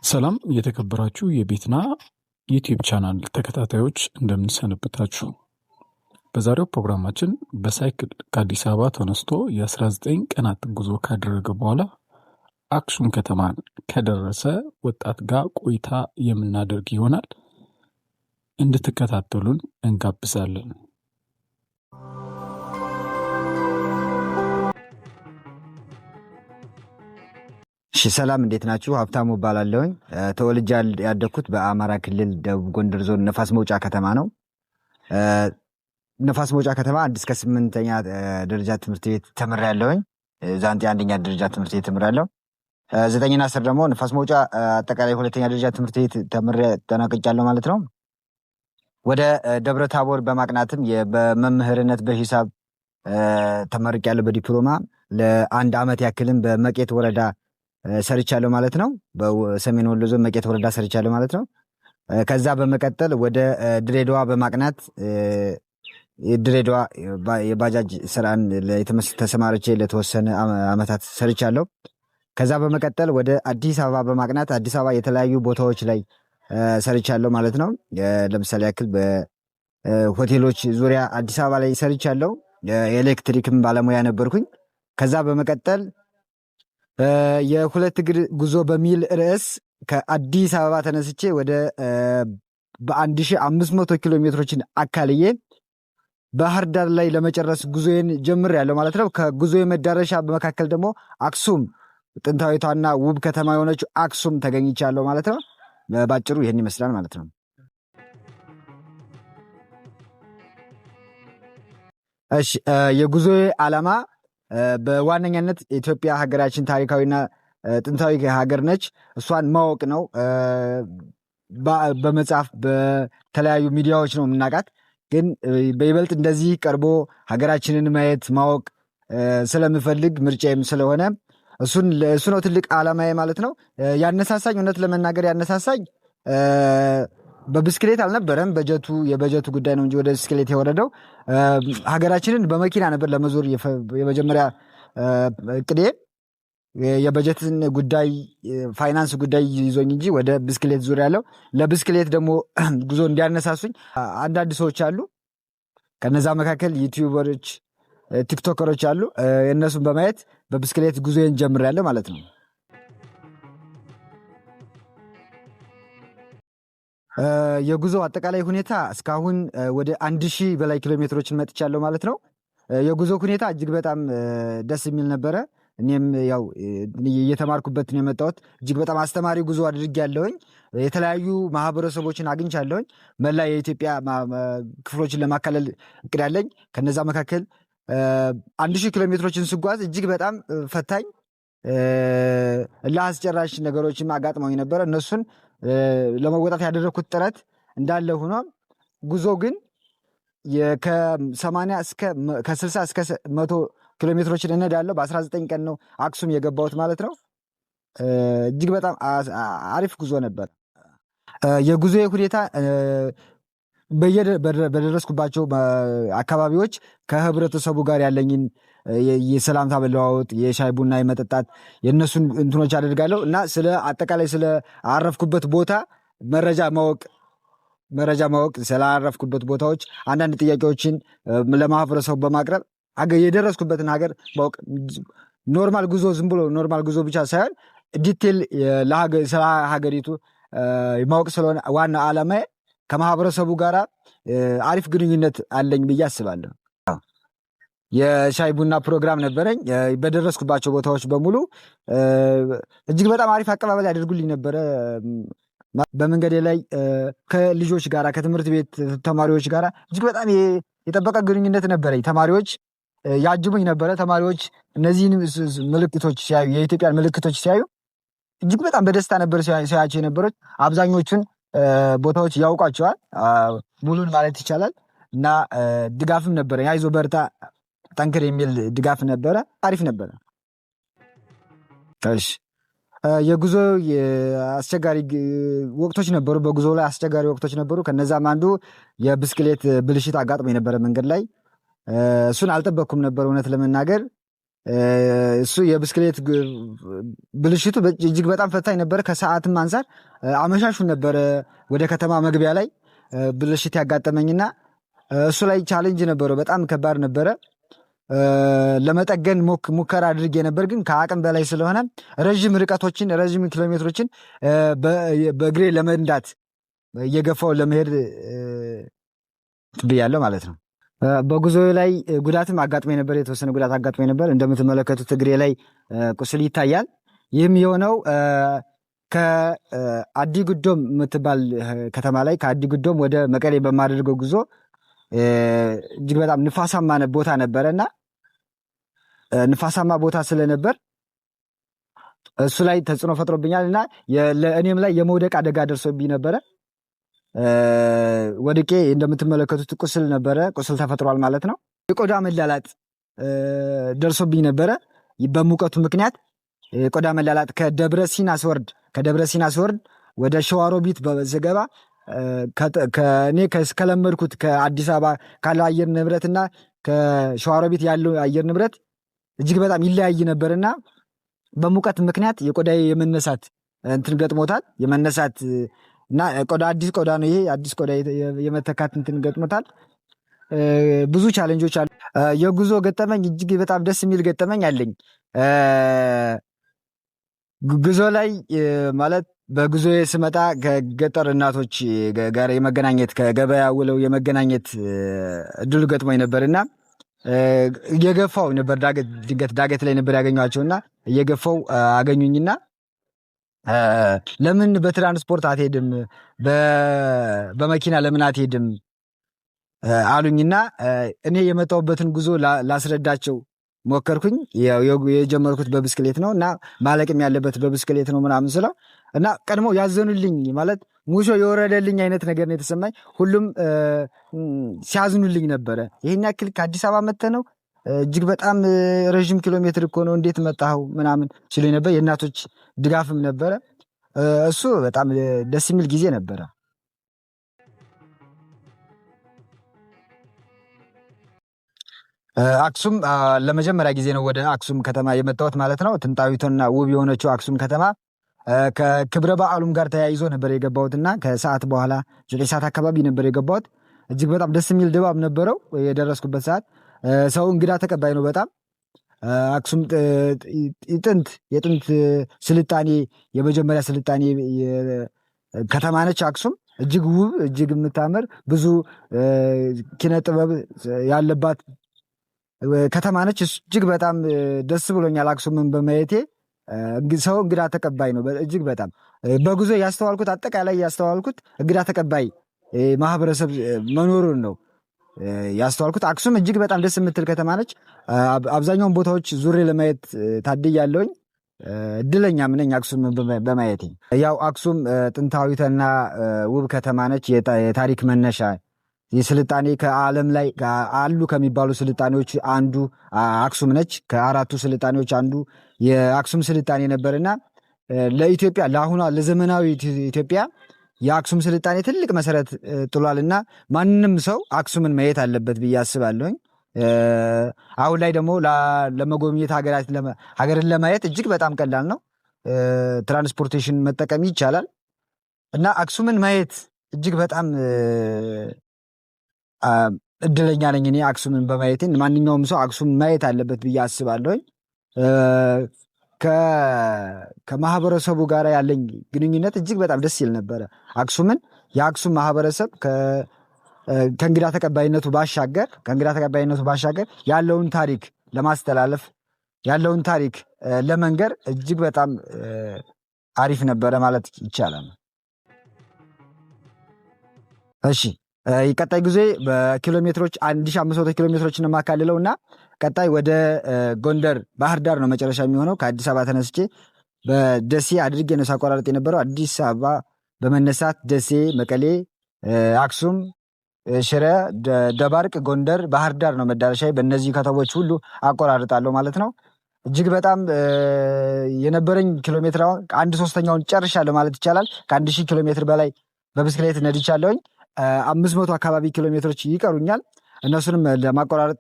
ሰላም የተከበራችሁ የቤትና ዩቲዩብ ቻናል ተከታታዮች እንደምን ሰነበታችሁ። በዛሬው ፕሮግራማችን በሳይክል ከአዲስ አበባ ተነስቶ የ19 ቀናት ጉዞ ካደረገ በኋላ አክሱም ከተማን ከደረሰ ወጣት ጋር ቆይታ የምናደርግ ይሆናል። እንድትከታተሉን እንጋብዛለን። ሰላም እንዴት ናችሁ? ሀብታሙ እባላለሁኝ። ተወልጄ ያደግኩት በአማራ ክልል ደቡብ ጎንደር ዞን ነፋስ መውጫ ከተማ ነው። ነፋስ መውጫ ከተማ 1 እስከ 8ኛ ደረጃ ትምህርት ቤት ተምሬያለሁኝ። ዛንጤ 1ኛ ደረጃ ትምህርት ቤት ተምሬያለሁ። 9ና 10 ደግሞ ነፋስ መውጫ አጠቃላይ 2ኛ ደረጃ ትምህርት ቤት ተምሬ ተናቅጫለሁ ማለት ነው። ወደ ደብረ ታቦር በማቅናትም በመምህርነት በሂሳብ ተመርቄያለሁ በዲፕሎማ። ለ1 ዓመት ያክልም በመቄት ወረዳ ሰርቻለሁ ማለት ነው። በሰሜን ወሎ ዞን መቄት ወረዳ ሰርቻለሁ ማለት ነው። ከዛ በመቀጠል ወደ ድሬዳዋ በማቅናት ድሬዳዋ የባጃጅ ስራን ተሰማርቼ ለተወሰነ ዓመታት ሰርቻለሁ። ከዛ በመቀጠል ወደ አዲስ አበባ በማቅናት አዲስ አበባ የተለያዩ ቦታዎች ላይ ሰርቻለሁ ማለት ነው። ለምሳሌ ያክል በሆቴሎች ዙሪያ አዲስ አበባ ላይ ሰርቻለሁ። የኤሌክትሪክም ባለሙያ ነበርኩኝ። ከዛ በመቀጠል የሁለት እግር ጉዞ በሚል ርዕስ ከአዲስ አበባ ተነስቼ ወደ በ1500 ኪሎ ሜትሮችን አካልዬ ባህር ዳር ላይ ለመጨረስ ጉዞዬን ጀምሬያለሁ ማለት ነው። ከጉዞዬ መዳረሻ በመካከል ደግሞ አክሱም ጥንታዊቷና ውብ ከተማ የሆነችው አክሱም ተገኝቻለሁ ማለት ነው። ባጭሩ ይህን ይመስላል ማለት ነው። እሺ፣ የጉዞዬ ዓላማ በዋነኛነት ኢትዮጵያ ሀገራችን ታሪካዊና ጥንታዊ ሀገር ነች። እሷን ማወቅ ነው። በመጽሐፍ በተለያዩ ሚዲያዎች ነው የምናውቃት። ግን በይበልጥ እንደዚህ ቀርቦ ሀገራችንን ማየት ማወቅ ስለምፈልግ ምርጫዬም ስለሆነ እሱ ነው ትልቅ ዓላማዬ ማለት ነው። ያነሳሳኝ እውነት ለመናገር ያነሳሳኝ በብስክሌት አልነበረም። የበጀቱ ጉዳይ ነው እንጂ ወደ ብስክሌት የወረደው ሀገራችንን በመኪና ነበር ለመዞር የመጀመሪያ እቅዴ። የበጀትን ጉዳይ ፋይናንስ ጉዳይ ይዞኝ እንጂ ወደ ብስክሌት ዙር ያለው ለብስክሌት ደግሞ ጉዞ እንዲያነሳሱኝ አንዳንድ ሰዎች አሉ። ከነዛ መካከል ዩቲዩበሮች፣ ቲክቶከሮች አሉ። የእነሱን በማየት በብስክሌት ጉዞዬን ጀምሬያለሁ ማለት ነው። የጉዞ አጠቃላይ ሁኔታ እስካሁን ወደ 1000 በላይ ኪሎ ሜትሮችን መጥቻለሁ ማለት ነው። የጉዞ ሁኔታ እጅግ በጣም ደስ የሚል ነበረ። እኔም ያው እየተማርኩበት ነው የመጣሁት። እጅግ በጣም አስተማሪ ጉዞ አድርጌያለሁኝ። የተለያዩ ማህበረሰቦችን አግኝቻለሁኝ። መላ የኢትዮጵያ ክፍሎችን ለማካለል እቅድ አለኝ። ከነዛ መካከል 1000 ኪሎ ሜትሮችን ስጓዝ እጅግ በጣም ፈታኝ ለአስጨራሽ ነገሮችም አጋጥመውኝ ነበረ። እነሱን ለመወጣት ያደረግኩት ጥረት እንዳለ ሆኖ ጉዞ ግን ከ60 እስከ 100 ኪሎ ሜትሮችን እነዳለሁ። በ19 ቀን ነው አክሱም የገባሁት ማለት ነው። እጅግ በጣም አሪፍ ጉዞ ነበር። የጉዞ ሁኔታ በደረስኩባቸው አካባቢዎች ከህብረተሰቡ ጋር ያለኝን የሰላምታ መለዋወጥ፣ የሻይ ቡና የመጠጣት የእነሱን እንትኖች አደርጋለሁ እና ስለ አጠቃላይ ስለ አረፍኩበት ቦታ መረጃ ማወቅ ስላረፍኩበት ቦታዎች አንዳንድ ጥያቄዎችን ለማህበረሰቡ በማቅረብ የደረስኩበትን ሀገር ማወቅ። ኖርማል ጉዞ ዝም ብሎ ኖርማል ጉዞ ብቻ ሳይሆን ዲቴል ስለ ሀገሪቱ ማወቅ ስለሆነ ዋና ዓላማዬ ከማህበረሰቡ ጋር አሪፍ ግንኙነት አለኝ ብዬ አስባለሁ። የሻይ ቡና ፕሮግራም ነበረኝ። በደረስኩባቸው ቦታዎች በሙሉ እጅግ በጣም አሪፍ አቀባበል ያደርጉልኝ ነበረ። በመንገዴ ላይ ከልጆች ጋር ከትምህርት ቤት ተማሪዎች ጋር እጅግ በጣም የጠበቀ ግንኙነት ነበረኝ። ተማሪዎች ያጅቡኝ ነበረ። ተማሪዎች እነዚህን ምልክቶች ሲያዩ፣ የኢትዮጵያን ምልክቶች ሲያዩ እጅግ በጣም በደስታ ነበር ሲያዩአቸው የነበሩት። አብዛኞቹን ቦታዎች ያውቋቸዋል ሙሉን ማለት ይቻላል። እና ድጋፍም ነበረ። አይዞ በርታ ጠንክር የሚል ድጋፍ ነበረ። አሪፍ ነበረ። እሺ፣ የጉዞ አስቸጋሪ ወቅቶች ነበሩ። በጉዞ ላይ አስቸጋሪ ወቅቶች ነበሩ። ከነዛም አንዱ የብስክሌት ብልሽት አጋጥሞ የነበረ መንገድ ላይ። እሱን አልጠበቅኩም ነበር እውነት ለመናገር። እሱ የብስክሌት ብልሽቱ እጅግ በጣም ፈታኝ ነበረ። ከሰዓትም አንጻር አመሻሹን ነበረ ወደ ከተማ መግቢያ ላይ ብልሽት ያጋጠመኝና እሱ ላይ ቻሌንጅ ነበረው። በጣም ከባድ ነበረ። ለመጠገን ሙከራ አድርጌ ነበር፣ ግን ከአቅም በላይ ስለሆነ ረዥም ኪሎሜትሮችን በእግሬ ለመንዳት እየገፋው ለመሄድ ትብያለሁ ማለት ነው። በጉዞ ላይ ጉዳትም አጋጥሞ ነበር፣ የተወሰነ ጉዳት አጋጥሞ ነበር። እንደምትመለከቱት እግሬ ላይ ቁስል ይታያል። ይህም የሆነው ከአዲ ጉዶም የምትባል ከተማ ላይ ከአዲ ጉዶም ወደ መቀሌ በማደርገው ጉዞ እጅግ በጣም ንፋሳማ ቦታ ነበረና ንፋሳማ ቦታ ስለነበር እሱ ላይ ተጽዕኖ ፈጥሮብኛል እና እኔም ላይ የመውደቅ አደጋ ደርሶብኝ ነበረ። ወድቄ እንደምትመለከቱት ቁስል ተፈጥሯል ማለት ነው። የቆዳ መላላጥ ደርሶብኝ ነበረ በሙቀቱ ምክንያት። የቆዳ መላላጥ ከደብረ ሲና ስወርድ ወደ ሸዋሮቢት ስገባ እኔ ከለመድኩት ከአዲስ አበባ ካለው አየር ንብረትና ከሸዋሮቢት ያለው አየር ንብረት እጅግ በጣም ይለያይ ነበርና በሙቀት ምክንያት የቆዳ የመነሳት እንትን ገጥሞታል። የመነሳት እና አዲስ ቆዳ ነው ይሄ አዲስ ቆዳ የመተካት እንትን ገጥሞታል። ብዙ ቻሌንጆች አሉ። የጉዞ ገጠመኝ እጅግ በጣም ደስ የሚል ገጠመኝ አለኝ። ጉዞ ላይ ማለት በጉዞ ስመጣ ከገጠር እናቶች ጋር የመገናኘት ከገበያ ውለው የመገናኘት እድሉ ገጥሞኝ ነበርና እየገፋው ነበር። ድንገት ዳገት ላይ ነበር ያገኟቸውና እየገፋው አገኙኝና ለምን በትራንስፖርት አትሄድም፣ በመኪና ለምን አትሄድም አሉኝና እኔ የመጣሁበትን ጉዞ ላስረዳቸው ሞከርኩኝ። የጀመርኩት በብስክሌት ነው እና ማለቅም ያለበት በብስክሌት ነው ምናምን ስለው እና ቀድሞ ያዘኑልኝ ማለት ሙሾ የወረደልኝ አይነት ነገር ነው የተሰማኝ። ሁሉም ሲያዝኑልኝ ነበረ። ይሄን ያክል ከአዲስ አበባ መጥተህ ነው እጅግ በጣም ረዥም ኪሎ ሜትር እኮ ነው እንዴት መጣኸው ምናምን ሲሉኝ ነበር። የእናቶች ድጋፍም ነበረ። እሱ በጣም ደስ የሚል ጊዜ ነበረ። አክሱም ለመጀመሪያ ጊዜ ነው ወደ አክሱም ከተማ የመጣሁት ማለት ነው። ጥንታዊቷና ውብ የሆነችው አክሱም ከተማ ከክብረ በዓሉም ጋር ተያይዞ ነበር የገባሁትና ከሰዓት በኋላ 9 ሰዓት አካባቢ ነበር የገባሁት። እጅግ በጣም ደስ የሚል ድባብ ነበረው የደረስኩበት ሰዓት። ሰው እንግዳ ተቀባይ ነው በጣም። አክሱም የጥንት ስልጣኔ የመጀመሪያ ስልጣኔ ከተማ ነች አክሱም። እጅግ ውብ እጅግ የምታምር ብዙ ኪነ ጥበብ ያለባት ከተማ ነች። እጅግ በጣም ደስ ብሎኛል አክሱምን በማየቴ። ሰው እንግዳ ተቀባይ ነው እጅግ በጣም። በጉዞ አጠቃላይ ያስተዋልኩት እንግዳ ተቀባይ ማህበረሰብ መኖሩን ነው ያስተዋልኩት። አክሱም እጅግ በጣም ደስ የምትል ከተማ ነች። አብዛኛውን ቦታዎች ዙሬ ለማየት ታድያለሁኝ። እድለኛም ነኝ አክሱም በማየቴ። ያው አክሱም ጥንታዊትና ውብ ከተማ ነች። የታሪክ መነሻ የስልጣኔ ከዓለም ላይ አሉ ከሚባሉ ስልጣኔዎች አንዱ አክሱም ነች። ከአራቱ ስልጣኔዎች አንዱ የአክሱም ስልጣኔ ነበርና ለኢትዮጵያ ለአሁኗ ለዘመናዊ ኢትዮጵያ የአክሱም ስልጣኔ ትልቅ መሰረት ጥሏልና ማንም ሰው አክሱምን ማየት አለበት ብዬ አስባለሁኝ። አሁን ላይ ደግሞ ለመጎብኘት ሀገርን ለማየት እጅግ በጣም ቀላል ነው። ትራንስፖርቴሽን መጠቀም ይቻላል እና አክሱምን ማየት እጅግ በጣም እድለኛ ነኝ እኔ አክሱምን በማየቴ። ማንኛውም ሰው አክሱም ማየት አለበት ብዬ አስባለሁኝ። ከማህበረሰቡ ጋር ያለኝ ግንኙነት እጅግ በጣም ደስ ይል ነበረ። የአክሱም ማህበረሰብ ከእንግዳ ተቀባይነቱ ባሻገር ያለውን ታሪክ ለማስተላለፍ ያለውን ታሪክ ለመንገር እጅግ በጣም አሪፍ ነበረ ማለት ይቻላል። እሺ ቀጣይ ጊዜ በኪሎ ሜትሮች 1500 ኪሎ ሜትሮችን የማካልለው እና ቀጣይ ወደ ጎንደር ባህር ዳር ነው መጨረሻ የሚሆነው። ከአዲስ አበባ ተነስቼ በደሴ አድርጌ ነው ሳቆራረጥ የነበረው። አዲስ አበባ በመነሳት ደሴ፣ መቀሌ፣ አክሱም፣ ሽረ፣ ደባርቅ፣ ጎንደር፣ ባህር ዳር ነው መዳረሻ። በእነዚህ ከተሞች ሁሉ አቆራርጣለሁ ማለት ነው። እጅግ በጣም የነበረኝ ኪሎ ሜትር አሁን 1/3ኛውን ጨርሻለሁ ማለት ይቻላል። ከ1000 ኪሎ ሜትር በላይ በብስክሌት ነድቻለሁኝ። 500 አካባቢ ኪሎ ሜትሮች ይቀሩኛል። እነሱንም ለማቆራረጥ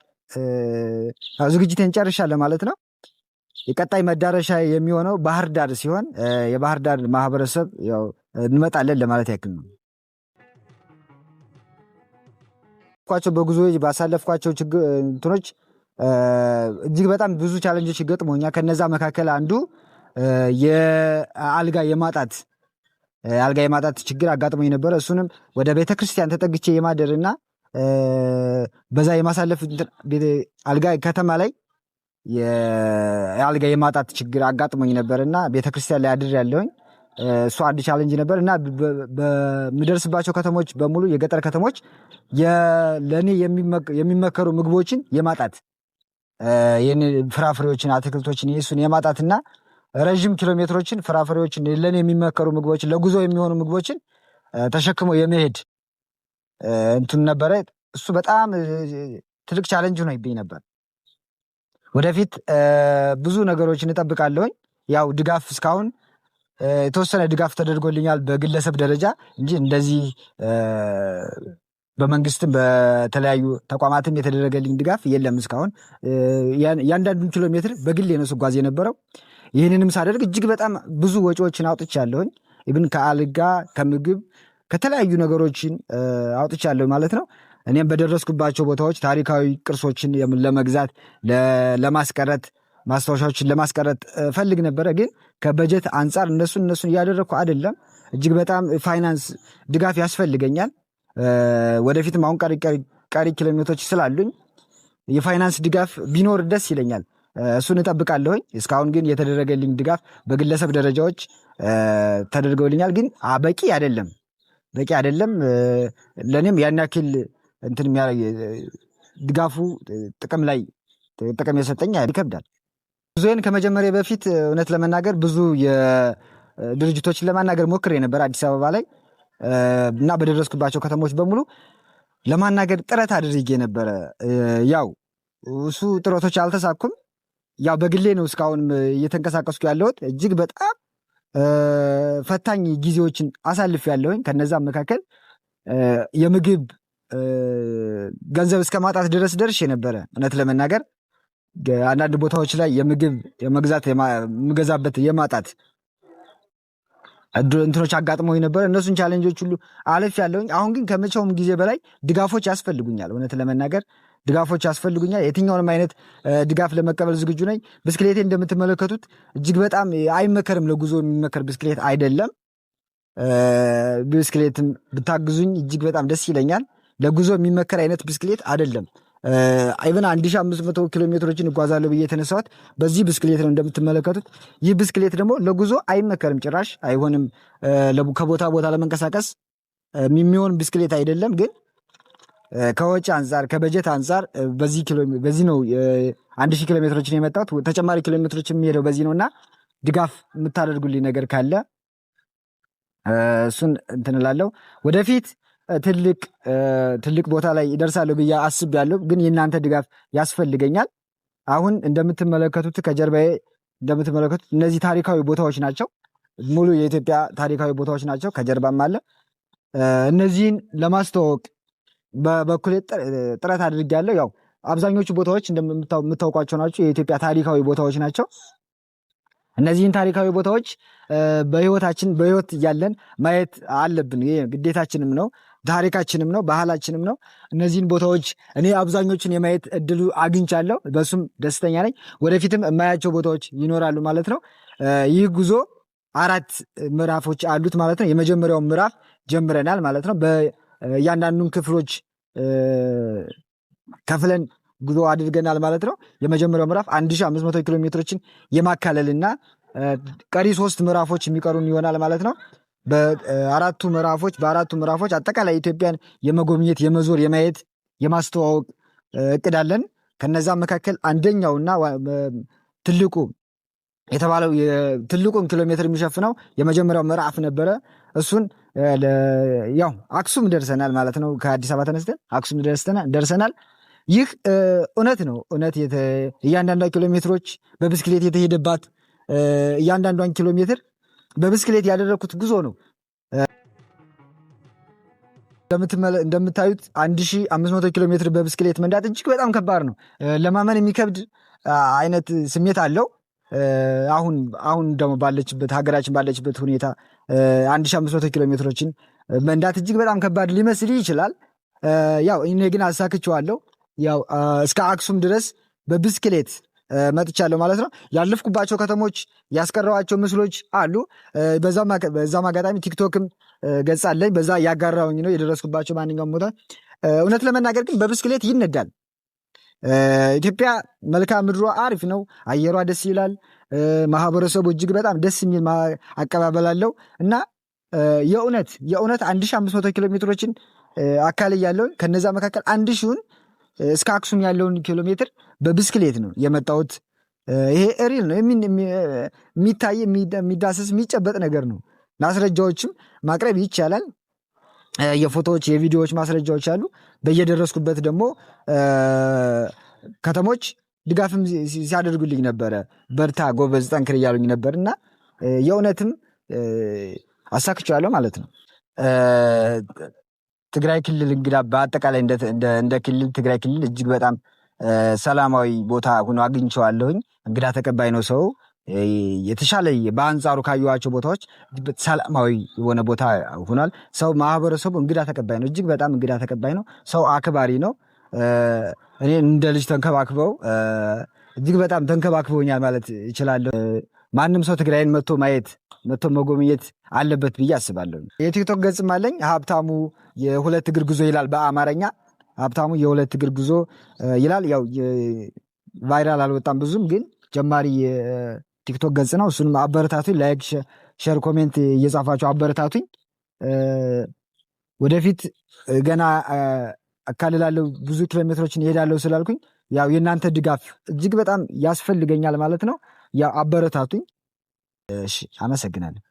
ዝግጅቴን ጨርሻለሁ ማለት ነው። የቀጣይ መዳረሻ የሚሆነው ባህር ዳር ሲሆን የባህር ዳር ማህበረሰብ ያው እንመጣለን ለማለት ያክል ነው። በጉዞ ባሳለፍኳቸው እንትኖች እጅግ በጣም ብዙ ቻለንጆች ይገጥሙኛል። ከነዛ መካከል አንዱ የአልጋ የማጣት ችግር አጋጥሞኝ ነበረ። እሱንም ወደ ቤተክርስቲያን ተጠግቼ የማደርና በዛ የማሳለፍ አልጋ ከተማ ላይ የአልጋ የማጣት ችግር አጋጥሞኝ ነበርና ቤተክርስቲያን ላይ አድር ያለሁኝ እሱ አንድ ቻለንጅ ነበር እና በምደርስባቸው ከተሞች በሙሉ የገጠር ከተሞች ለእኔ የሚመከሩ ምግቦችን የማጣት ፍራፍሬዎችን፣ አትክልቶችን እሱን የማጣትና ረዥም ኪሎ ሜትሮችን ፍራፍሬዎችን ለእኔ የሚመከሩ ምግቦችን ለጉዞ የሚሆኑ ምግቦችን ተሸክሞ የመሄድ እንትን ነበረ። እሱ በጣም ትልቅ ቻለንጅ ሆኖብኝ ነበር። ወደፊት ብዙ ነገሮችን እጠብቃለሁኝ። ያው ድጋፍ እስካሁን የተወሰነ ድጋፍ ተደርጎልኛል በግለሰብ ደረጃ እንጂ እንደዚህ በመንግስትም በተለያዩ ተቋማትም የተደረገልኝ ድጋፍ የለም እስካሁን። ያንዳንዱን ኪሎ ሜትር በግሌ ነው ስጓዝ የነበረው። ይህንንም ሳደርግ እጅግ በጣም ብዙ ወጪዎችን አውጥቻለሁኝ። ኢብን ከአልጋ ከምግብ ከተለያዩ ነገሮችን አውጥቻለሁ ማለት ነው። እኔም በደረስኩባቸው ቦታዎች ታሪካዊ ቅርሶችን ለመግዛት ለማስቀረት ማስታወሻዎችን ለማስቀረት ፈልግ ነበረ። ግን ከበጀት አንጻር እነሱን እያደረግኩ አይደለም። እጅግ በጣም ፋይናንስ ድጋፍ ያስፈልገኛል። ወደፊትም አሁን ቀሪ ኪሎሜትሮች ስላሉኝ የፋይናንስ ድጋፍ ቢኖር ደስ ይለኛል። እሱን እጠብቃለሁኝ። እስካሁን ግን የተደረገልኝ ድጋፍ በግለሰብ ደረጃዎች ተደርገውልኛል። ግን በቂ አይደለም። ለእኔም ያን ያክል እንትን ድጋፉ ጥቅም የሰጠኝ ይከብዳል። ብዙዬን ከመጀመሪያ በፊት እውነት ለመናገር ብዙ የድርጅቶችን ለማናገር ሞክሬ ነበር አዲስ አበባ ላይ እና በደረስኩባቸው ከተሞች በሙሉ ለማናገር ጥረት አድርጌ ነበረ። ያው እሱ ጥረቶች አልተሳኩም። ያው በግሌ ነው እስካሁን እየተንቀሳቀስኩ ያለሁት። እጅግ በጣም ፈታኝ ጊዜዎችን አሳልፍ ያለሁኝ። ከነዛም መካከል የምግብ ገንዘብ እስከ ማጣት ድረስ ደርሼ ነበረ። እውነት ለመናገር አንዳንድ ቦታዎች ላይ የምግብ የምገዛበት የማጣት እንትኖች አጋጥመውኝ ነበር። እነሱን ቻሌንጆች ሁሉ አለፍ ያለሁኝ። አሁን ግን ከመቼውም ጊዜ በላይ ድጋፎች ያስፈልጉኛል። እውነት ለመናገር ድጋፎች ያስፈልጉኛል። የትኛውንም አይነት ድጋፍ ለመቀበል ዝግጁ ነኝ። ብስክሌቴ እንደምትመለከቱት እጅግ በጣም አይመከርም፣ ለጉዞ የሚመከር ብስክሌት አይደለም። ብስክሌትም ብታግዙኝ እጅግ በጣም ደስ ይለኛል። ለጉዞ የሚመከር አይነት ብስክሌት አይደለም። አይቨን 1500 ኪሎ ሜትሮችን እጓዛለሁ ብዬ የተነሳሁት በዚህ ብስክሌት ነው እንደምትመለከቱት። ይህ ብስክሌት ደግሞ ለጉዞ አይመከርም፣ ጭራሽ አይሆንም። ከቦታ ቦታ ለመንቀሳቀስ የሚሆን ብስክሌት አይደለም። ግን ከወጪ አንጻር ከበጀት አንጻር በዚህ ነው 1000 ኪሎ ሜትሮችን የመጣሁት። ተጨማሪ ኪሎ ሜትሮች የሚሄደው በዚህ ነው እና ድጋፍ የምታደርጉልኝ ነገር ካለ እሱን እንትን እላለሁ። ወደፊት ትልቅ ቦታ ላይ ይደርሳለሁ ብዬ አስቤያለሁ። ግን የእናንተ ድጋፍ ያስፈልገኛል። አሁን እንደምትመለከቱት ከጀርባዬ እንደምትመለከቱት እነዚህ ታሪካዊ ቦታዎች ናቸው። ሙሉ የኢትዮጵያ ታሪካዊ ቦታዎች ናቸው። ከጀርባም አለ። እነዚህን ለማስተዋወቅ በበኩሌ ጥረት አድርጌያለሁ። ያው አብዛኞቹ ቦታዎች እንደምታውቋቸው ናቸው፣ የኢትዮጵያ ታሪካዊ ቦታዎች ናቸው። እነዚህን ታሪካዊ ቦታዎች በህይወት እያለን ማየት አለብን። ይሄ ግዴታችንም ነው፣ ታሪካችንም ነው፣ ባህላችንም ነው። እነዚህን ቦታዎች እኔ አብዛኞቹን የማየት እድሉ አግኝቻለሁ። በሱም ደስተኛ ነኝ። ወደፊትም የማያቸው ቦታዎች ይኖራሉ ማለት ነው። ይህ ጉዞ 4 ምዕራፎች አሉት ማለት ነው። የመጀመሪያውን ምዕራፍ ጀምረናል ማለት ነው። እያንዳንዱን ክፍሎች ከፍለን ጉዞ አድርገናል ማለት ነው። የመጀመሪያው ምዕራፍ 1500 ኪሎ ሜትሮችን የማካለልና ቀሪ 3 ምዕራፎች የሚቀሩን ይሆናል ማለት ነው። በአራቱ ምዕራፎች አጠቃላይ ኢትዮጵያን የመጎብኘት የመዞር የማየት የማስተዋወቅ እቅድ አለን። ከነዛም መካከል አንደኛውና ትልቁ የተባለው ትልቁን ኪሎ ሜትር የሚሸፍነው የመጀመሪያው ምዕራፍ ነበረ። እሱን ያው አክሱም ደርሰናል ማለት ነው። ከአዲስ አበባ ተነስተን አክሱም ደርሰናል። ይህ እውነት ነው። እውነት እያንዳንዷ ኪሎ ሜትሮች በብስክሌት የተሄደባት እያንዳንዷን ኪሎ ሜትር በብስክሌት ያደረግኩት ጉዞ ነው። እንደምታዩት 1500 ኪሎ ሜትር በብስክሌት መንዳት እጅግ በጣም ከባድ ነው። ለማመን የሚከብድ አይነት ስሜት አለው። አሁን ደግሞ ባለችበት ሀገራችን ባለችበት ሁኔታ 1500 ኪሎ ሜትሮችን መንዳት እጅግ በጣም ከባድ ሊመስል ይችላል። ያው እኔ ግን አሳክቼዋለሁ። ያው እስከ አክሱም ድረስ በብስክሌት መጥቻለሁ ማለት ነው። ያለፍኩባቸው ከተሞች ያስቀረዋቸው ምስሎች አሉ። በዛም አጋጣሚ ቲክቶክም ገጽ አለኝ። በዛ ያጋራውኝ ነው የደረስኩባቸው ማንኛውም ቦታ። እውነት ለመናገር ግን በብስክሌት ይነዳል። ኢትዮጵያ መልክዓ ምድሯ አሪፍ ነው። አየሯ ደስ ይላል። ማህበረሰቡ እጅግ በጣም ደስ የሚል አቀባበል አለው እና የእውነት 1500 ኪሎ ሜትሮችን አካል ያለውን ከነዛ መካከል 1000ን እስከ አክሱም ያለውን ኪሎ ሜትር በብስክሌት ነው የመጣሁት። ይሄ ሪል ነው፣ የሚታይ የሚዳሰስ የሚጨበጥ ነገር ነው። ማስረጃዎችም ማቅረብ ይቻላል። የፎቶዎች የቪዲዮዎች ማስረጃዎች አሉ። በየደረስኩበት ደግሞ ከተሞች ድጋፍም ሲያደርጉልኝ ነበረ። በርታ ጎበዝ፣ ጠንክር እያሉኝ ነበር እና የእውነትም አሳክቼዋለሁ ማለት ነው። ትግራይ ክልል እንግዳ በአጠቃላይ እንደ ክልል ትግራይ ክልል እጅግ በጣም ሰላማዊ ቦታ ሆኖ አግኝቼዋለሁኝ። እንግዳ ተቀባይ ነው ሰው። የተሻለ በአንጻሩ ካየኋቸው ቦታዎች ሰላማዊ የሆነ ቦታ ሆኗል። ሰው ማህበረሰቡ እንግዳ ተቀባይ ነው። እጅግ በጣም እንግዳ ተቀባይ ነው። ሰው አክባሪ ነው። እኔ እንደ ልጅ ተንከባክበው እጅግ በጣም ተንከባክበውኛል ማለት ይችላለሁ። ማንም ሰው ትግራይን መጥቶ መጎብኘት አለበት ብዬ አስባለሁ። የቲክቶክ ገጽም አለኝ። ሀብታሙ የሁለት እግር ጉዞ ይላል በአማርኛ። ሀብታሙ የሁለት እግር ጉዞ ይላል። ያው ቫይራል አልወጣም ብዙም፣ ግን ጀማሪ ቲክቶክ ገጽ ነው። እሱንም አበረታቱኝ። ላይክ፣ ሼር፣ ኮሜንት እየጻፋችሁ አበረታቱኝ። ወደፊት ገና አካልላለሁ ብዙ ኪሎ ሜትሮችን ይሄዳለሁ ስላልኩኝ ያው የእናንተ ድጋፍ እጅግ በጣም ያስፈልገኛል ማለት ነው። ያው አበረታቱኝ። እሺ፣ አመሰግናለሁ።